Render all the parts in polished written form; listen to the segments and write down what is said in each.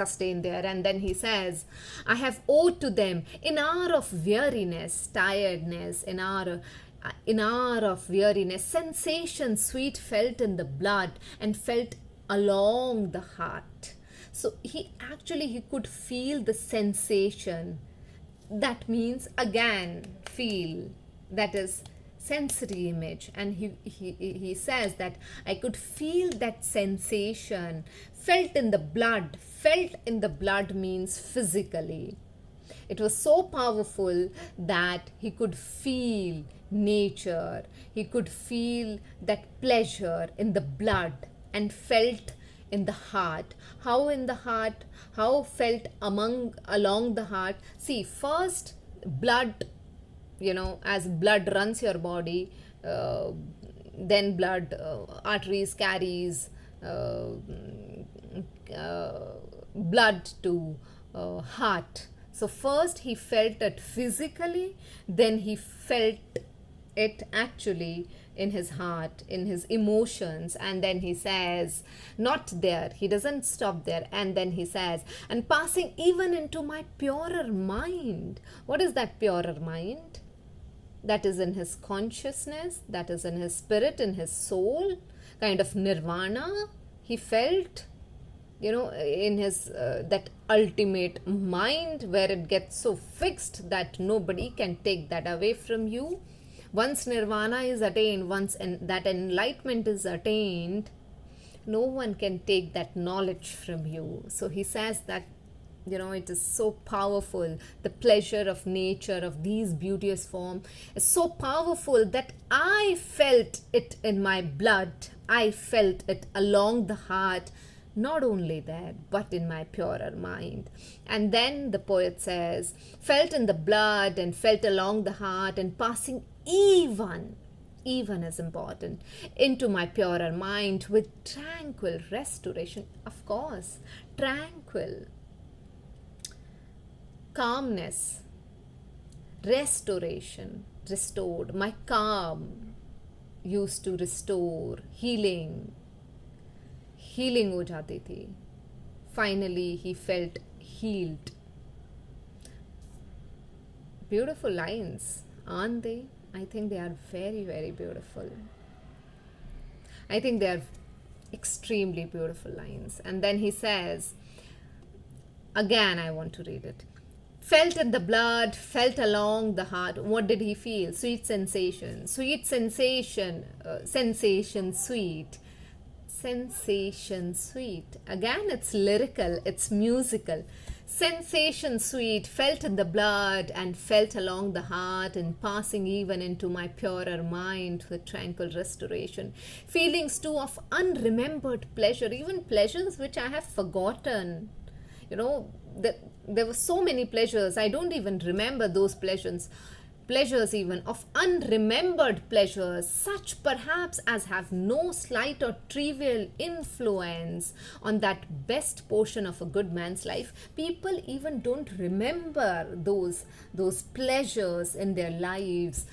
sustain there. And then he says, I have owed to them in hour of weariness, tiredness, in hour of weariness, sensation sweet felt in the blood and felt along the heart. So he could feel the sensation. That means again feel, that is sensory image. And he says that I could feel that sensation felt in the blood. Felt in the blood means physically. It was so powerful that he could feel nature. He could feel that pleasure in the blood and felt in the heart. How in the heart? How felt along the heart? See, first blood, as blood runs your body, then blood arteries carries blood to heart. So first he felt it physically, then he felt it actually in his heart, in his emotions. And then he says, not there, he doesn't stop there. And then he says, and passing even into my purer mind. What is that purer mind? That is in his consciousness, that is in his spirit, in his soul, kind of nirvana. He felt, in his that ultimate mind, where it gets so fixed that nobody can take that away from you. Once nirvana is attained, once that enlightenment is attained, no one can take that knowledge from you. So he says that, it is so powerful. The pleasure of nature, of these beauteous form, is so powerful that I felt it in my blood. I felt it along the heart. Not only that, but in my purer mind. And then the poet says, felt in the blood and felt along the heart and passing even is important, into my purer mind with tranquil restoration. Of course, tranquil, calmness, restoration, restored. My calm used to restore, healing हो जाती थी. Finally he felt healed. Beautiful lines, aren't they? I think they are very, very beautiful. I think they are extremely beautiful lines. And then he says, again I want to read it. Felt in the blood, felt along the heart. What did he feel? Sweet sensation. Sweet sensation. Sensation sweet. Sensation sweet. Again, it's lyrical, it's musical. Sensation sweet, felt in the blood and felt along the heart and passing even into my purer mind with tranquil restoration. Feelings too of unremembered pleasure, even pleasures which I have forgotten. There were so many pleasures, I don't even remember those pleasures even of unremembered pleasures, such perhaps as have no slight or trivial influence on that best portion of a good man's life. People even don't remember those pleasures in their lives.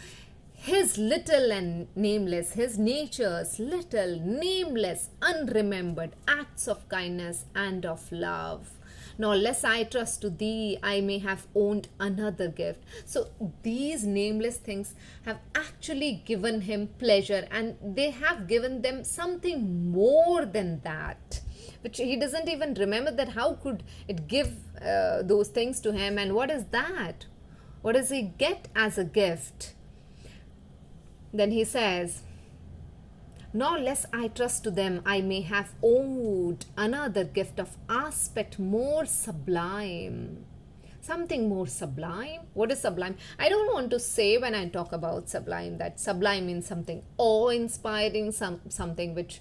His little and nameless, his nature's little, nameless, unremembered acts of kindness and of love. Nor less I trust to thee, I may have owned another gift. So these nameless things have actually given him pleasure, and they have given them something more than that, which he doesn't even remember. That how could it give those things to him? And what is that? What does he get as a gift? Then he says, nor less I trust to them, I may have owed another gift of aspect more sublime. Something more sublime. What is sublime? I don't want to say when I talk about sublime that sublime means something awe-inspiring, something which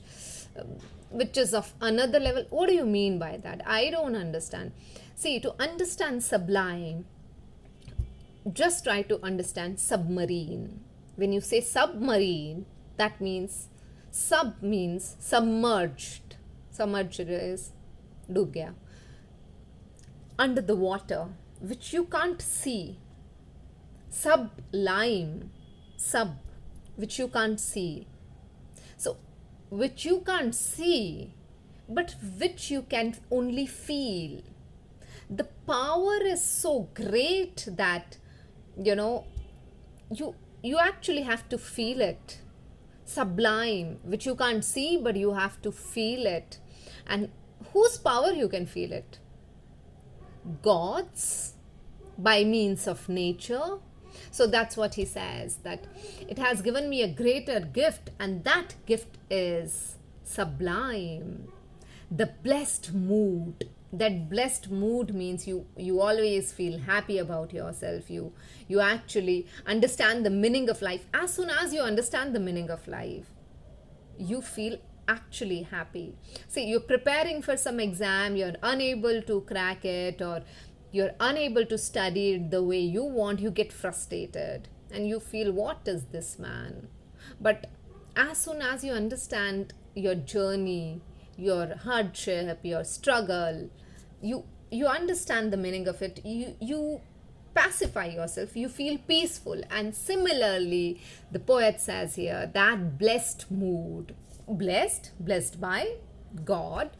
is of another level. What do you mean by that? I don't understand. See, to understand sublime, just try to understand submarine. When you say submarine, that means sub means submerged. Submerged is डूब गया. Under the water, which you can't see. Sublime, sub, which you can't see. So, which you can't see, but which you can only feel. the power is so great that, you know, you actually have to feel it. Sublime, which you can't see, but you have to feel it. And whose power you can feel it? God's, by means of nature. So that's what he says, that it has given me a greater gift, and that gift is sublime. The blessed mood. That blessed mood means you always feel happy about yourself. You actually understand the meaning of life. As soon as you understand the meaning of life, you feel actually happy. See, you're preparing for some exam, you're unable to crack it, or you're unable to study it the way you want, you get frustrated and you feel, what is this, man? But as soon as you understand your journey, your hardship, your struggle, you understand the meaning of it, you pacify yourself, you feel peaceful. And similarly, the poet says here, that blessed mood, blessed by God,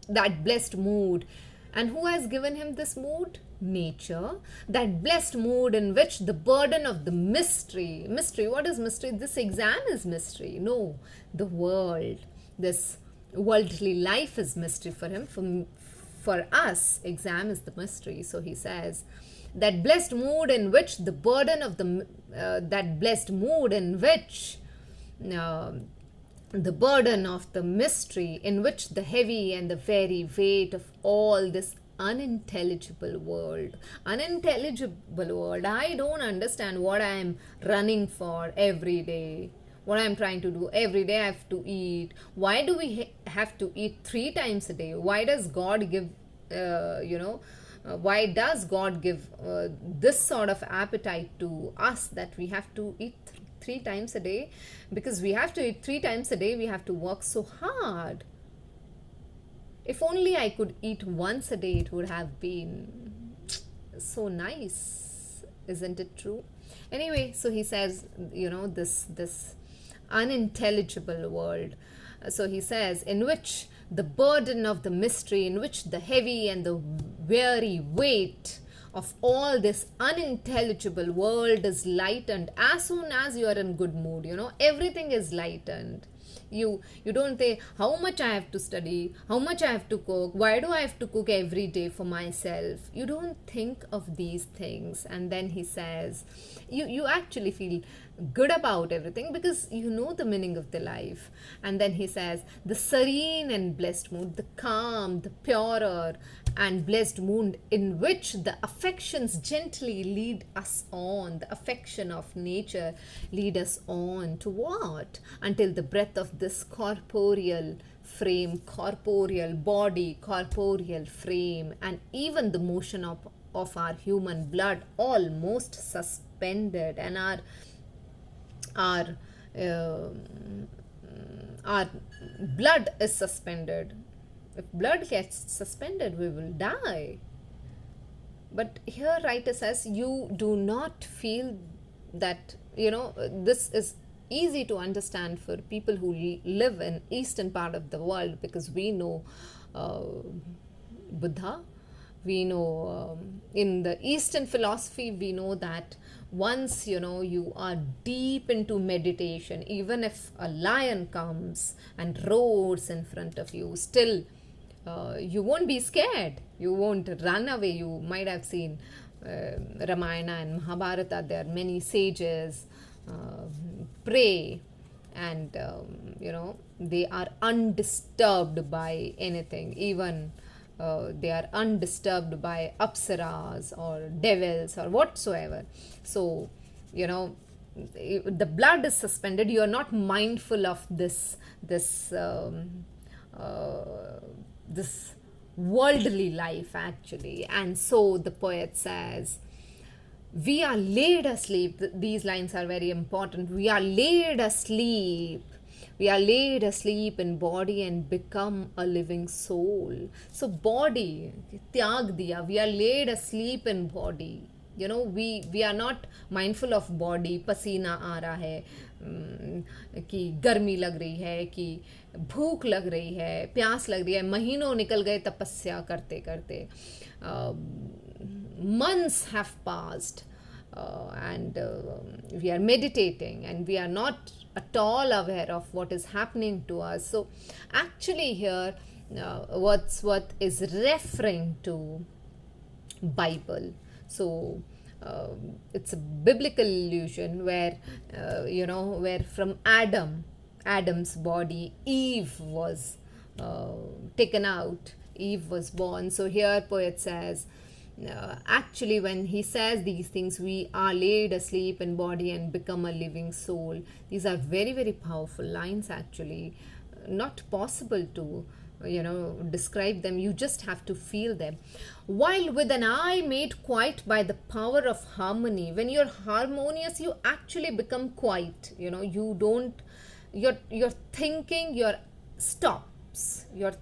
that blessed mood. And who has given him this mood? Nature. That blessed mood in which the burden of the mystery, what is mystery? This exam is mystery. No, the world, this worldly life is mystery for him. For us, exam is the mystery. So he says, that blessed mood in which the burden of that blessed mood in which the burden of the mystery, in which the heavy and the very weight of all this unintelligible world, I don't understand what I am running for every day, what I am trying to do every day. I have to eat. Why do we have to eat 3 times a day? Why does God give why does God give this sort of appetite to us, that we have to eat 3 times a day? Because we have to eat 3 times a day, we have to work so hard. If only I could eat once a day, it would have been so nice. Isn't it true? Anyway, so he says, this unintelligible world. So he says, in which the burden of the mystery, in which the heavy and the weary weight of all this unintelligible world is lightened. As soon as you are in good mood, everything is lightened. You don't say, how much I have to study, how much I have to cook, why do I have to cook every day for myself? You don't think of these things. And then he says, you actually feel good about everything because you know the meaning of the life. And then he says, the serene and blessed mood, the calm, the purer and blessed mood in which the affections gently lead us on, the affection of nature lead us on to what? Until the breath of this corporeal frame, corporeal body, corporeal frame, and even the motion of our human blood almost suspended, and our blood is suspended. If blood gets suspended, we will die. But here writer says, you do not feel that, this is easy to understand for people who live in eastern part of the world, because we know Buddha. We know in the Eastern philosophy, we know that once, you are deep into meditation, even if a lion comes and roars in front of you, still you won't be scared. You won't run away. You might have seen Ramayana and Mahabharata. There are many sages pray, and they are undisturbed by anything. Even they are undisturbed by apsaras or devils or whatsoever. So, the blood is suspended. You are not mindful of this worldly life, actually. And so the poet says, we are laid asleep. These lines are very important. We are laid asleep. We are laid asleep in body and become a living soul. So body, tyag diya. We are laid asleep in body. we are not mindful of body. पसीना आ रहा है, कि गर्मी लग रही है, कि भूख लग रही है, प्यास लग रही है, महीनों निकल गए तपस्या करते करते, months have passed, and we are meditating, and we are not at all aware of what is happening to us. So actually here Wordsworth is referring to Bible. So it's a biblical illusion where where from Adam's body Eve was taken out, Eve was born. So here poet says, actually when he says these things, we are laid asleep in body and become a living soul. These are very, very powerful lines, actually. Not possible to describe them. You just have to feel them. While with an eye made quiet by the power of harmony, when you're harmonious, you actually become quiet. You don't, your thinking, your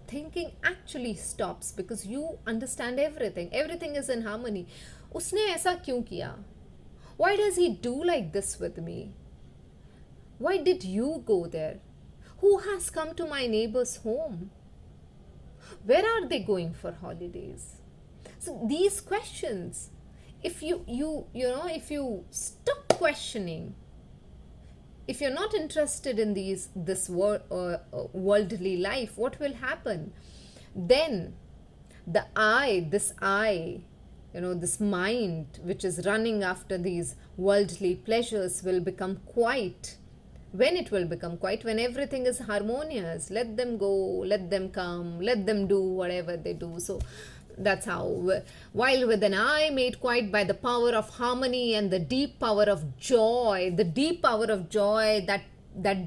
thinking actually stops, because you understand everything is in harmony. उसने ऐसा क्यों किया? Why does he do like this with me? Why did you go there? Who has come to my neighbor's home? Where are they going for holidays? So these questions, if if you stop questioning, if you're not interested in this worldly life, what will happen? Then this mind which is running after these worldly pleasures will become quiet. When it will become quiet? When everything is harmonious. Let them go, let them come, let them do whatever they do. So that's how, while with an eye made quiet by the power of harmony and the deep power of joy, that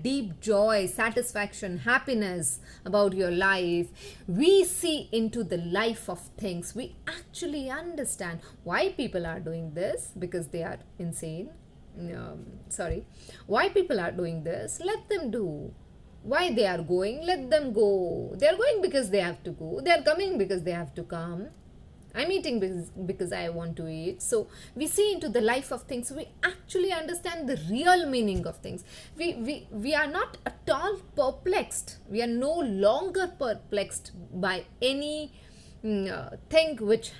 deep joy, satisfaction, happiness about your life, we see into the life of things. We actually understand why people are doing this, because they are insane. Why people are doing this, let them do. Why they are going, let them go. They are going because they have to go. They are coming because they have to come. I'm eating because I want to eat. So we see into the life of things. We actually understand the real meaning of things. We are not at all perplexed. We are no longer perplexed by any thing which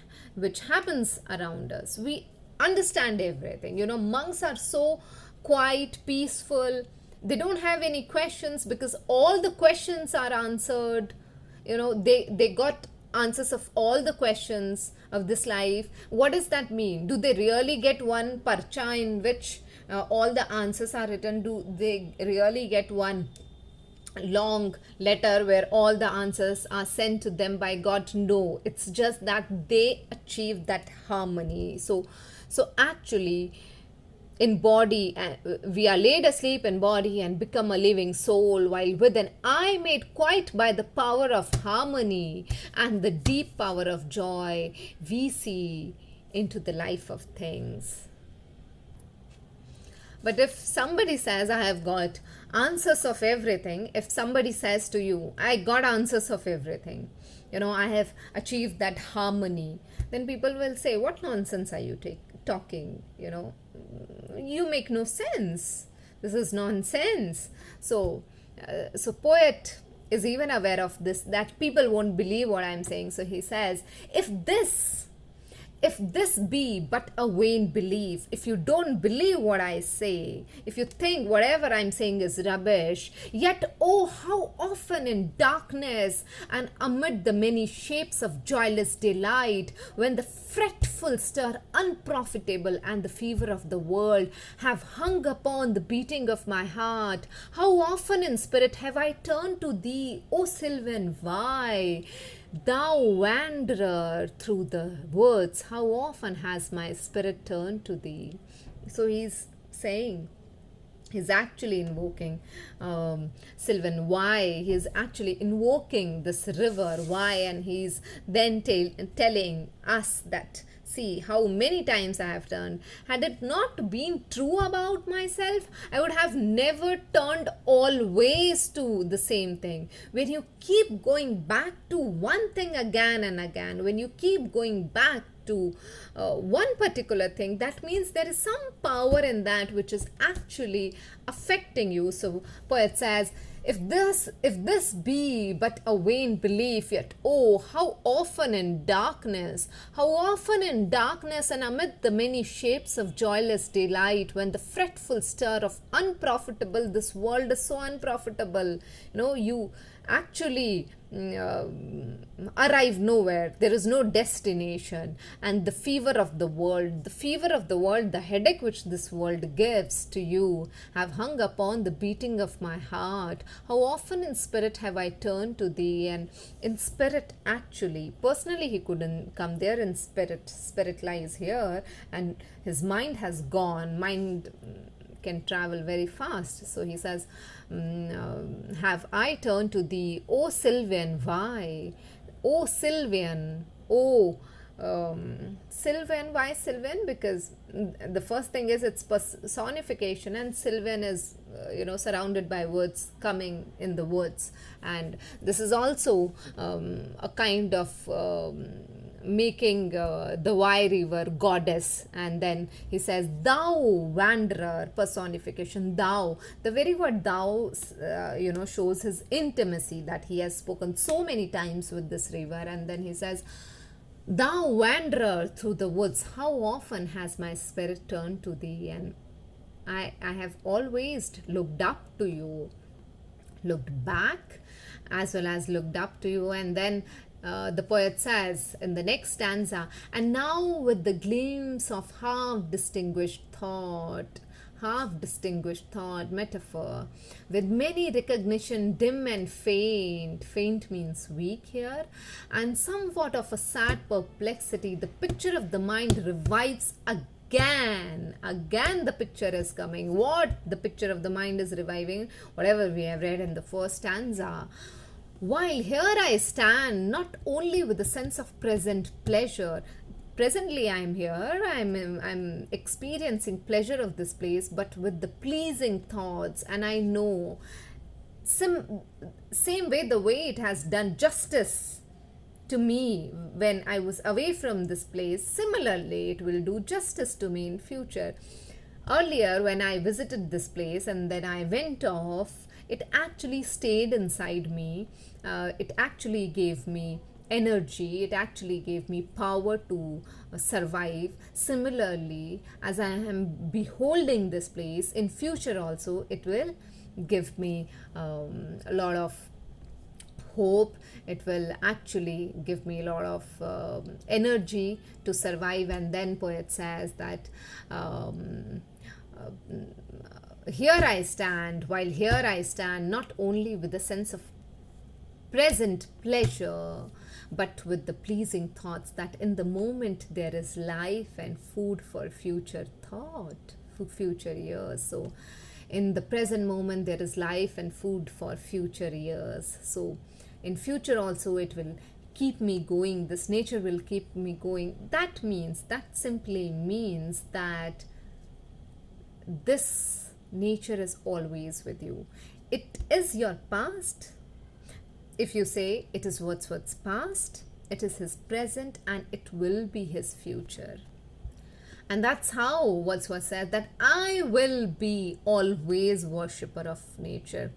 happens around us. We understand everything. Monks are so quiet, peaceful. They don't have any questions, because all the questions are answered. They got answers of all the questions of this life. What does that mean? Do they really get one parcha in which all the answers are written? Do they really get one long letter where all the answers are sent to them by God? No, it's just that they achieve that harmony. So actually, in body, we are laid asleep in body and become a living soul, while with an eye made quiet by the power of harmony and the deep power of joy, we see into the life of things. But if somebody says, I have got answers of everything, if somebody says to you, I got answers of everything, I have achieved that harmony, then people will say, what nonsense are you talking? You make no sense. This is nonsense. So poet is even aware of this, that people won't believe what I'm saying. So he says, if this be but a vain belief, if you don't believe what I say, if you think whatever I'm saying is rubbish, yet oh, how often in darkness and amid the many shapes of joyless delight, when the fretful stir unprofitable and the fever of the world have hung upon the beating of my heart, how often in spirit have I turned to thee, O Sylvan, why? Thou wanderer through the woods, how often has my spirit turned to thee? So he's saying, he's actually invoking Sylvan, why? He's actually invoking this river, why? And he's then telling us that See how many times I have turned. Had it not been true about myself, I would have never turned always to the same thing. When you keep going back to one thing again and again, when you keep going back to one particular thing, that means there is some power in that which is actually affecting you. So poet says, if this be but a vain belief, yet oh, how often in darkness and amid the many shapes of joyless delight, when the fretful stir of unprofitable, this world is so unprofitable, you actually arrive nowhere. There is no destination. And the fever of the world, the headache which this world gives to you, have hung upon the beating of my heart. How often in spirit have I turned to thee? And in spirit, actually, personally, he couldn't come there in spirit. Spirit lies here, and his mind has gone. Mind can travel very fast. So he says, have I turned to thee, O Sylvian? Why? O Sylvian, Sylvan, why Sylvan? Because the first thing is it's personification, and Sylvan is, surrounded by woods, coming in the woods. And this is also a kind of making the Wye River goddess. And then he says, thou wanderer, personification, thou. The very word thou, shows his intimacy, that he has spoken so many times with this river. And then he says, thou wanderer through the woods, how often has my spirit turned to thee? And I have always looked up to you, looked back as well as looked up to you. And then the poet says in the next stanza, and now with the gleams of half-distinguished thought, metaphor, with many recognition dim and faint means weak here, and somewhat of a sad perplexity, the picture of the mind revives again. The picture is coming. What the picture of the mind is reviving? Whatever we have read in the first stanza. While here I stand, not only with a sense of present pleasure. Presently I am here, I'm experiencing pleasure of this place, but with the pleasing thoughts. And I know, same way, the way it has done justice to me when I was away from this place, similarly it will do justice to me in future. Earlier, when I visited this place and then I went off, it actually stayed inside me. It actually gave me energy. It actually gave me power to survive. Similarly, as I am beholding this place, in future also, it will give me a lot of hope. It will actually give me a lot of energy to survive. And then poet says that here I stand, while here I stand, not only with a sense of present pleasure, but with the pleasing thoughts, that in the moment there is life and food for future thought, for future years. So in the present moment there is life and food for future years. So in future also it will keep me going. This nature will keep me going. That simply means that this nature is always with you. It is your past. If you say it is Wordsworth's past, it is his present, and it will be his future. And that's how Wordsworth said that I will be always worshipper of nature.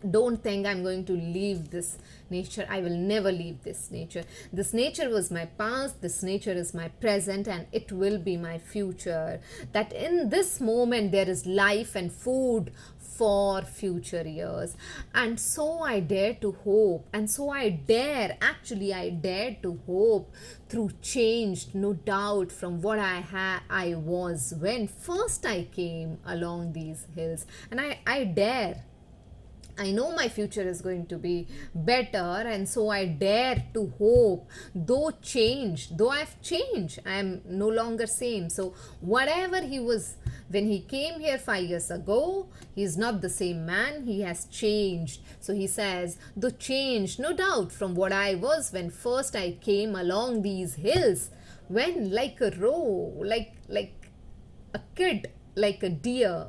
Don't think I'm going to leave this nature. I will never leave this nature. This nature was my past, this nature is my present, and it will be my future. That in this moment there is life and food for future years. And so I dare to hope, and so I dare to hope through change, no doubt, from what I was when first I came along these hills. And I dare. I know my future is going to be better, and so I dare to though I've changed, I am no longer same. So whatever he was When he came here 5 years ago, he is not the same man, he has changed. So he says, though changed, no doubt, from what I was when first I came along these hills, when like a roe, like a kid, like a deer,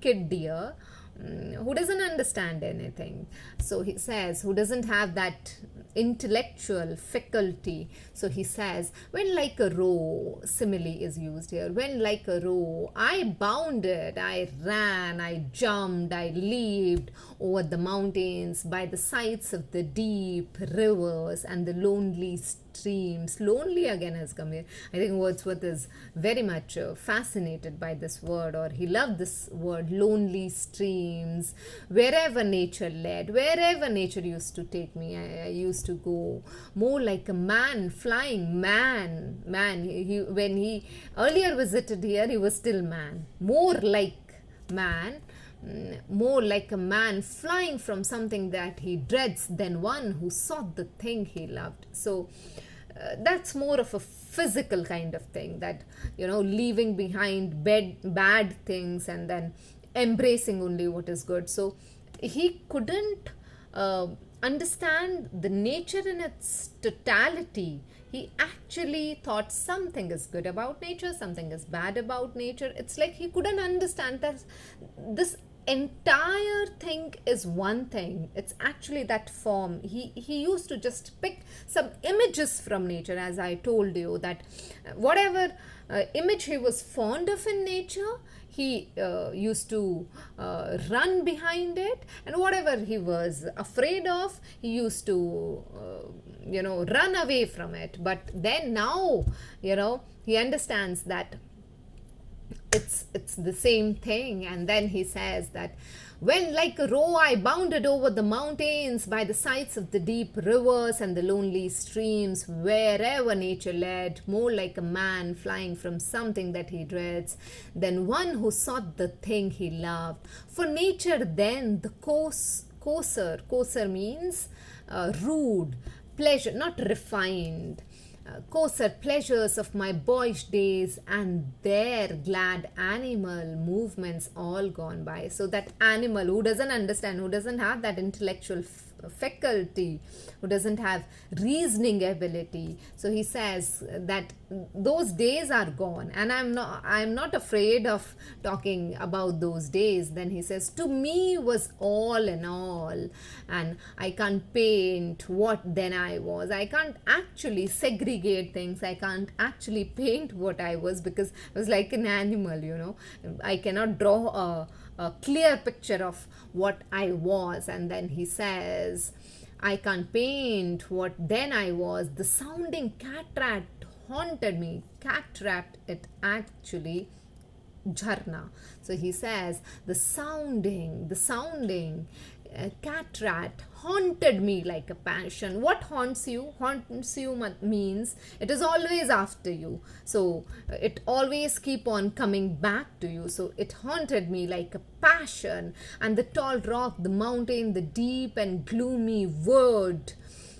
kid deer, who doesn't understand anything. So he says, who doesn't have that intellectual faculty. So he says, when like a roe, simile is used here, when like a roe, I bounded, I ran, I jumped, I leaped over the mountains, by the sides of the deep rivers and the lonely streams. Lonely again has come here. I think Wordsworth is very much fascinated by this word, or he loved this word, lonely streams. Wherever nature led, wherever nature used to take me, I used to go. More like a man flying, man. When he earlier visited here, he was still man. More like man. More like a man flying from something that he dreads than one who sought the thing he loved. So that's more of a physical kind of thing, that leaving behind bad things and then embracing only what is good. So he couldn't understand the nature in its totality. He actually thought something is good about nature, something is bad about nature. It's like he couldn't understand that this entire thing is one thing. It's actually that form. He used to just pick some images from nature, as I told you, that whatever image he was fond of in nature, he used to run behind it, and whatever he was afraid of, he used to run away from it. But then now he understands that it's the same thing. And then he says that when like a roe I bounded over the mountains, by the sides of the deep rivers and the lonely streams, wherever nature led, more like a man flying from something that he dreads than one who sought the thing he loved. For nature then, the coarser means rude, pleasure, not refined, coarser pleasures of my boyish days, and their glad animal movements all gone by. So that animal who doesn't understand, who doesn't have that intellectual faculty, who doesn't have reasoning ability, so he says that those days are gone, and I'm not afraid of talking about those days. Then he says, to me was all in all, and I can't paint what then I was. I can't actually segregate things. I can't actually paint what I was, because I was like an animal. I cannot draw a clear picture of what I was. And then he says, I can't paint what then I was. The sounding cataract haunted me. Cataract, it actually jharna. So he says, the sounding cataract haunted me like a passion. What haunts you? Haunts you means it is always after you. So it always keep on coming back to you. So it haunted me like a passion. And the tall rock, the mountain, the deep and gloomy wood,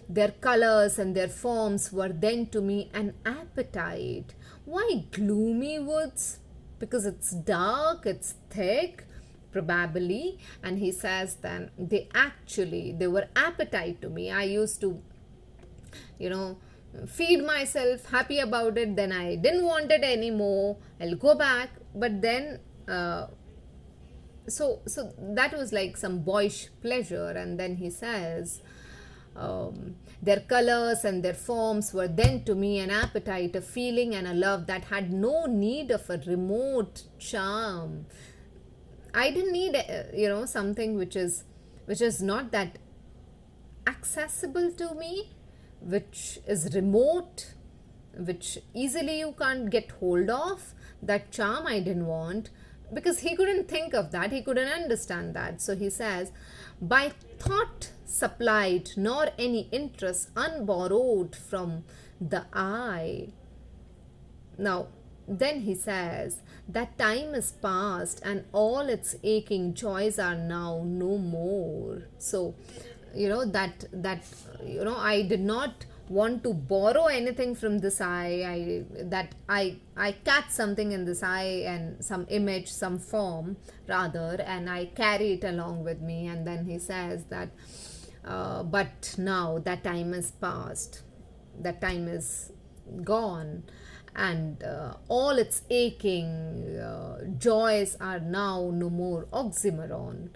their colors and their forms were then to me an appetite. Why gloomy woods? Because it's dark, it's thick, probably. And he says then they were appetite to me. I used to feed myself, happy about it, then I didn't want it anymore, I'll go back. But then so that was like some boyish pleasure. And then he says, their colors and their forms were then to me an appetite, a feeling and a love that had no need of a remote charm. I didn't need something which is not that accessible to me, which is remote, which easily you can't get hold of. That charm I didn't want, because he couldn't think of that, he couldn't understand that. So he says, by thought supplied, nor any interest unborrowed from the eye. Now then he says that time is past and all its aching joys are now no more. So I did not want to borrow anything from this eye, I catch something in this eye, and some image, some form rather, and I carry it along with me. And then he says that, but now that time is past, that time is gone, and all its aching joys are now no more. Oxymoron.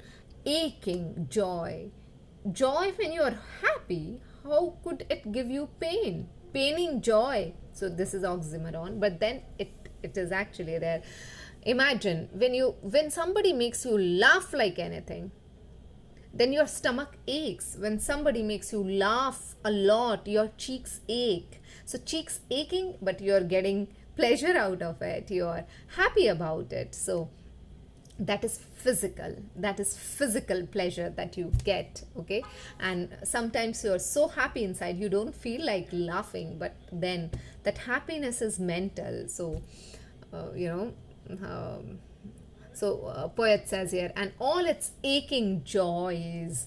Aching joy. Joy when you are happy, how could it give you pain? Paining joy. So this is oxymoron, but then it is actually there. Imagine when somebody makes you laugh like anything, then your stomach aches. When somebody makes you laugh a lot, your cheeks ache. So cheeks aching, but you're getting pleasure out of it, you're happy about it. So that is physical pleasure that you get. Okay, and sometimes you're so happy inside you don't feel like laughing, but then that happiness is mental. So poet says here, and all its aching joys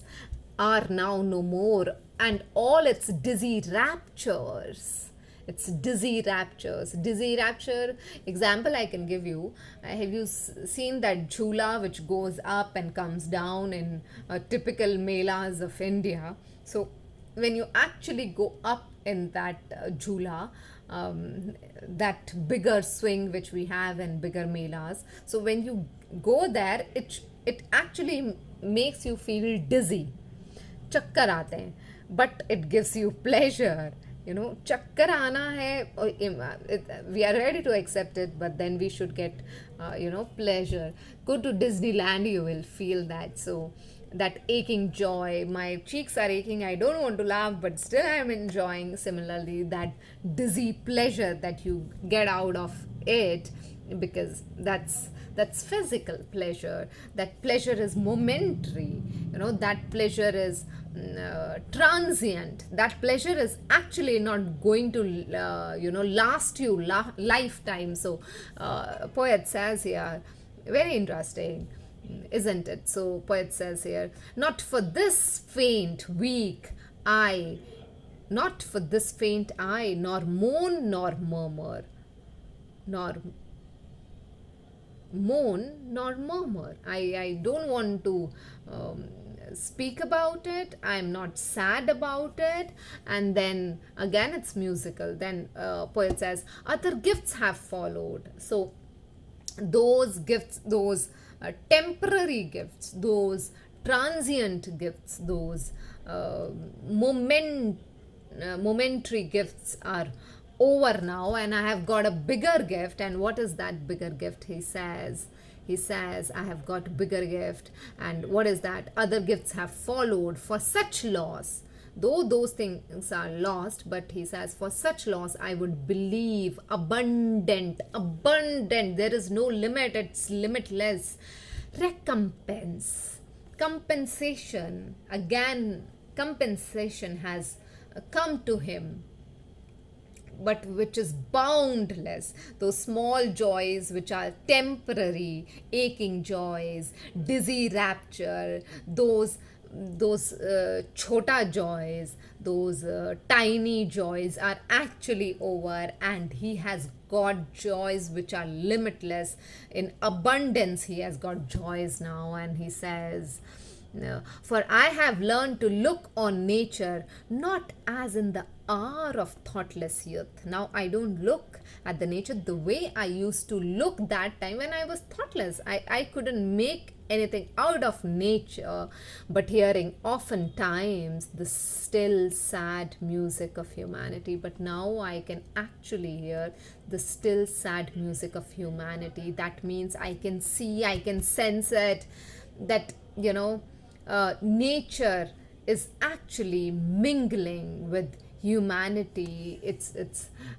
are now no more, and all its dizzy raptures. It's dizzy raptures. Dizzy rapture example I can give you. Have you seen that jhula which goes up and comes down in typical melas of India? So when you actually go up in that jhula, that bigger swing which we have in bigger melas, so when you go there, it actually makes you feel dizzy. Chakkar aate hain, but it gives you pleasure. Chakkar aana hai, we are ready to accept it, but then we should get pleasure. Go to Disneyland, you will feel that. So that aching joy, my cheeks are aching, I don't want to laugh, but still I am enjoying. Similarly, that dizzy pleasure that you get out of it, because that's physical pleasure. That pleasure is momentary. That pleasure is transient. That pleasure is actually not going to last you lifetime. So poet says here, very interesting, isn't it? So poet says here, not for this faint weak eye, not for this faint eye, nor moan nor murmur, nor moan nor murmur. I don't want to speak about it. I'm not sad about it. And then again it's musical. Then poet says, other gifts have followed. So those gifts, those temporary gifts, those transient gifts, those momentary gifts are over now, and I have got a bigger gift. And what is that bigger gift? He says, I have got bigger gift. And what is that? Other gifts have followed for such loss. Though those things are lost, but he says, for such loss I would believe abundant. There is no limit, it's limitless. Recompense, compensation. Again, compensation has come to him, but which is boundless. Those small joys which are temporary, aching joys, dizzy rapture, those chota joys, those tiny joys are actually over, and he has got joys which are limitless. In abundance he has got joys now. And he says, for I have learned to look on nature not as in the hour of thoughtless youth. Now I don't look at the nature the way I used to look that time when I was thoughtless. I couldn't make anything out of nature, but hearing oftentimes the still sad music of humanity. But now I can actually hear the still sad music of humanity. That means I can see, I can sense it, that nature is actually mingling with humanity. It's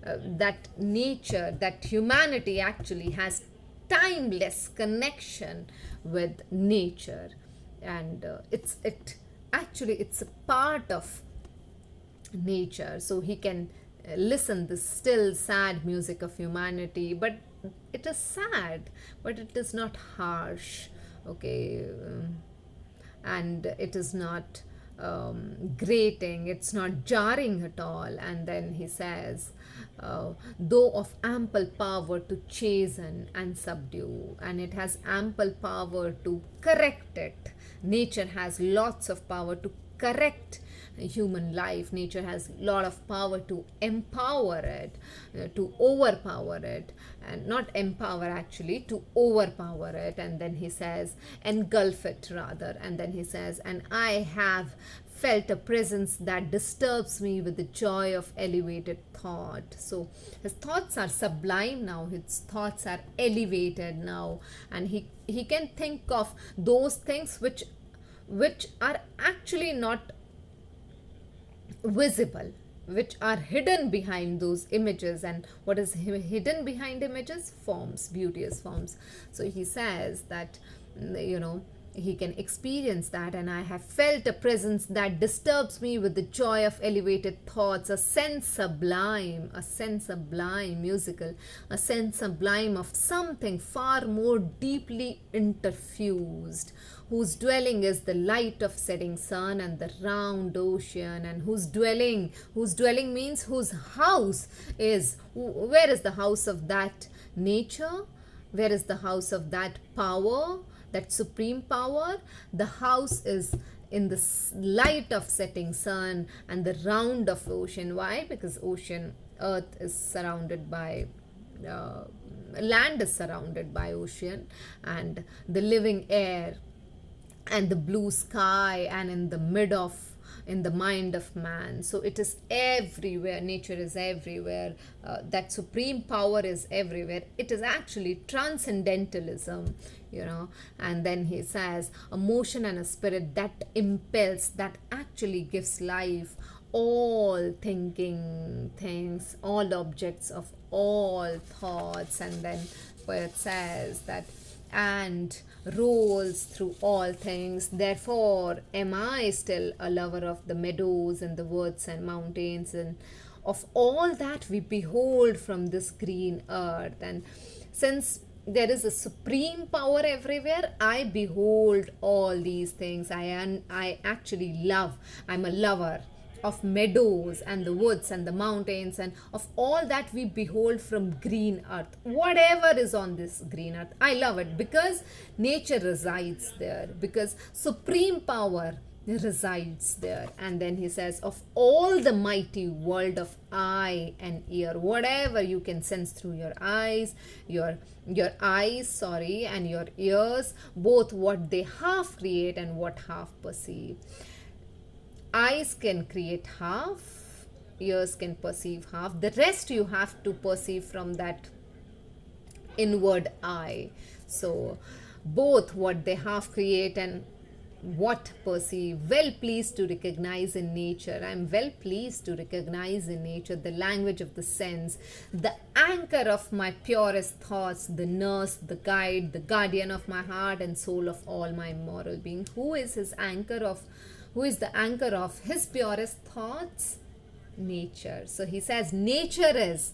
that nature, that humanity actually has timeless connection with nature, and it's a part of nature. So he can listen the still sad music of humanity, but it is sad, but it is not harsh. Okay, and it is not grating, it's not jarring at all. And then he says, though of ample power to chasten and subdue, and it has ample power to correct it. Nature has lots of power to correct human life. Nature has a lot of power to empower it, to overpower it, and not empower actually, to overpower it. And then he says, engulf it rather. And then he says, and I have felt a presence that disturbs me with the joy of elevated thought. So his thoughts are sublime now, his thoughts are elevated now, and he can think of those things which are actually not visible, which are hidden behind those images. And what is hidden behind images? Forms, beauteous forms. So he says that, he can experience that. And I have felt a presence that disturbs me with the joy of elevated thoughts, a sense sublime musical, a sense sublime of something far more deeply interfused, whose dwelling is the light of setting sun and the round ocean, and whose dwelling means whose house is, where is the house of that nature? Where is the house of that power, that supreme power? The house is in the light of setting sun and the round of ocean. Why? Because earth is surrounded by land is surrounded by ocean, and the living air and the blue sky, and in the mind of man. So it is everywhere. Nature is everywhere. That supreme power is everywhere. It is actually transcendentalism, And then he says, a motion and a spirit that impels, that actually gives life, all thinking things, all objects of all thoughts. And then poet says that, and rolls through all things. Therefore am I still a lover of the meadows and the woods and mountains, and of all that we behold from this green earth. And since there is a supreme power everywhere, I behold all these things. I actually love. I'm a lover of meadows and the woods and the mountains, and of all that we behold from green earth. Whatever is on this green earth, I love it, because nature resides there, because supreme power resides there. And then he says, of all the mighty world of eye and ear, whatever you can sense through your eyes, and your ears, both what they half create and what half perceive. Eyes can create half, ears can perceive half. The rest you have to perceive from that inward eye. So both what they half create and what perceive, well pleased to recognize in nature. I'm well pleased to recognize in nature the language of the sense, the anchor of my purest thoughts, the nurse, the guide, the guardian of my heart and soul, of all my moral being. Who is the anchor of his purest thoughts? Nature. So he says nature is